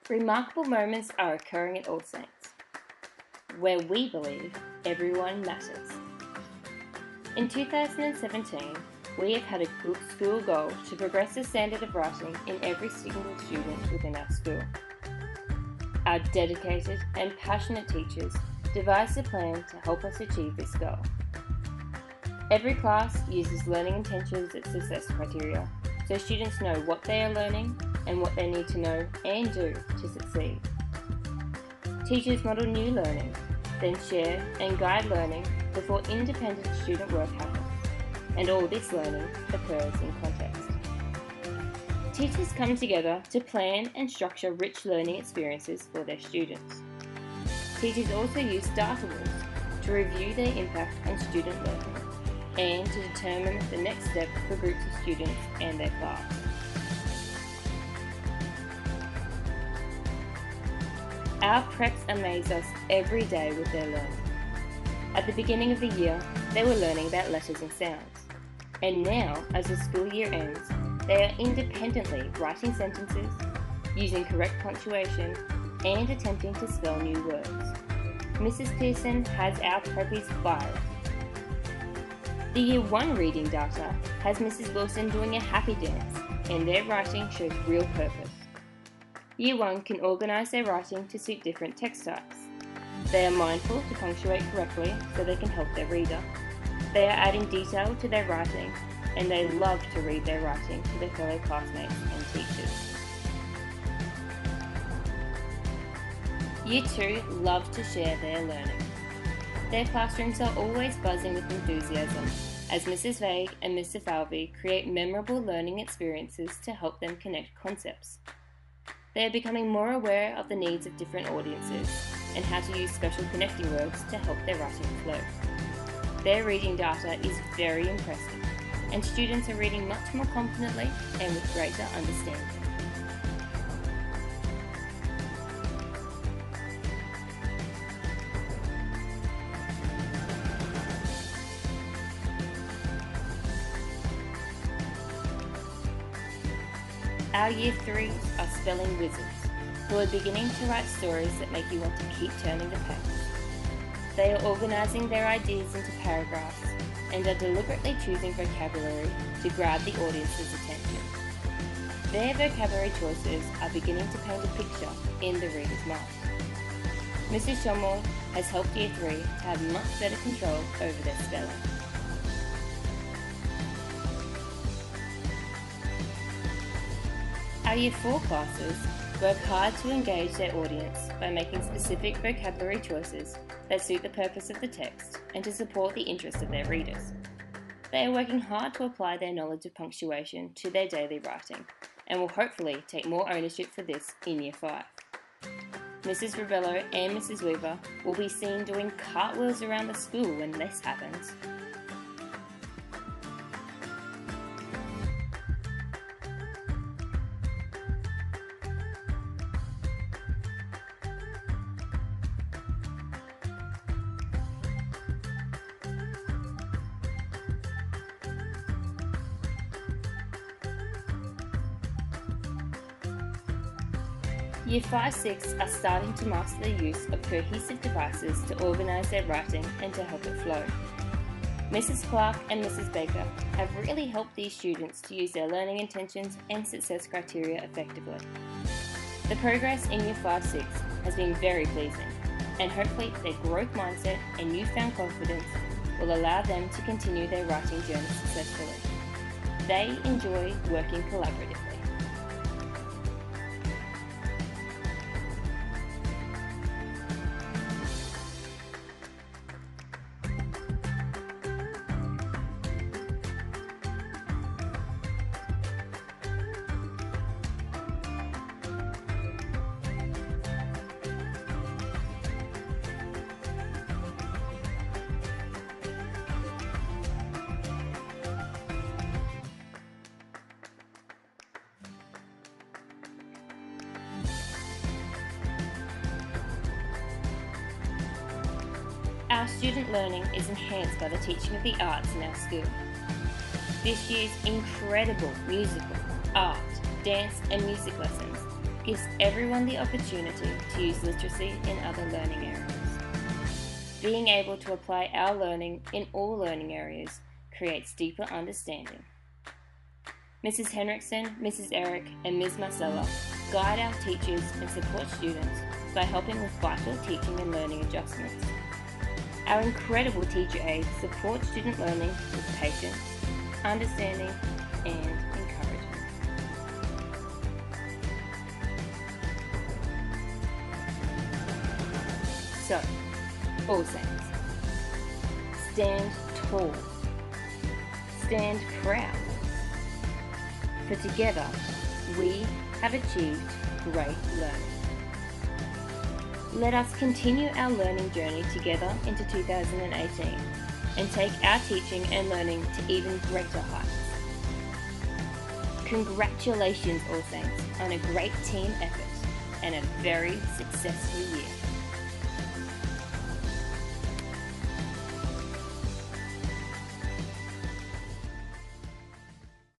Remarkable moments are occurring at All Saints, where we believe everyone matters. In 2017, we have had a good school goal to progress the standard of writing in every single student within our school. Our dedicated and passionate teachers devised a plan to help us achieve this goal. Every class uses learning intentions as success criteria, so students know what they are learning and what they need to know and do to succeed. Teachers model new learning, then share and guide learning before independent student work happens, and all this learning occurs in context. Teachers come together to plan and structure rich learning experiences for their students. Teachers also use data walls to review their impact on student learning and to determine the next step for groups of students and their class. Our preps amaze us every day with their learning. At the beginning of the year, they were learning about letters and sounds. And now, as the school year ends, they are independently writing sentences, using correct punctuation, and attempting to spell new words. Mrs. Pearson has our preppies fired. The Year 1 reading data has Mrs. Wilson doing a happy dance, and their writing shows real purpose. Year 1 can organise their writing to suit different text types. They are mindful to punctuate correctly so they can help their reader. They are adding detail to their writing, and they love to read their writing to their fellow classmates and teachers. Year 2 love to share their learning. Their classrooms are always buzzing with enthusiasm as Mrs. Vague and Mr. Falvey create memorable learning experiences to help them connect concepts. They are becoming more aware of the needs of different audiences and how to use special connecting words to help their writing flow. Their reading data is very impressive, and students are reading much more confidently and with greater understanding. Our Year 3s are spelling wizards, who are beginning to write stories that make you want to keep turning the page. They are organising their ideas into paragraphs and are deliberately choosing vocabulary to grab the audience's attention. Their vocabulary choices are beginning to paint a picture in the reader's mind. Mrs. Shomore has helped Year 3 to have much better control over their spelling. Our Year 4 classes work hard to engage their audience by making specific vocabulary choices that suit the purpose of the text and to support the interest of their readers. They are working hard to apply their knowledge of punctuation to their daily writing and will hopefully take more ownership for this in Year 5. Mrs. Rebello and Mrs. Weaver will be seen doing cartwheels around the school when this happens. Year 5-6 are starting to master the use of cohesive devices to organise their writing and to help it flow. Mrs. Clark and Mrs. Baker have really helped these students to use their learning intentions and success criteria effectively. The progress in Year 5-6 has been very pleasing, and hopefully their growth mindset and newfound confidence will allow them to continue their writing journey successfully. They enjoy working collaboratively. Our student learning is enhanced by the teaching of the arts in our school. This year's incredible musical, art, dance and music lessons gives everyone the opportunity to use literacy in other learning areas. Being able to apply our learning in all learning areas creates deeper understanding. Mrs. Henriksen, Mrs. Eric, and Ms. Marcella guide our teachers and support students by helping with vital teaching and learning adjustments. Our incredible teacher aides support student learning with patience, understanding, and encouragement. So, All Saints, stand tall, stand proud, for together we have achieved great learning. Let us continue our learning journey together into 2018 and take our teaching and learning to even greater heights. Congratulations, All Saints, on a great team effort and a very successful year.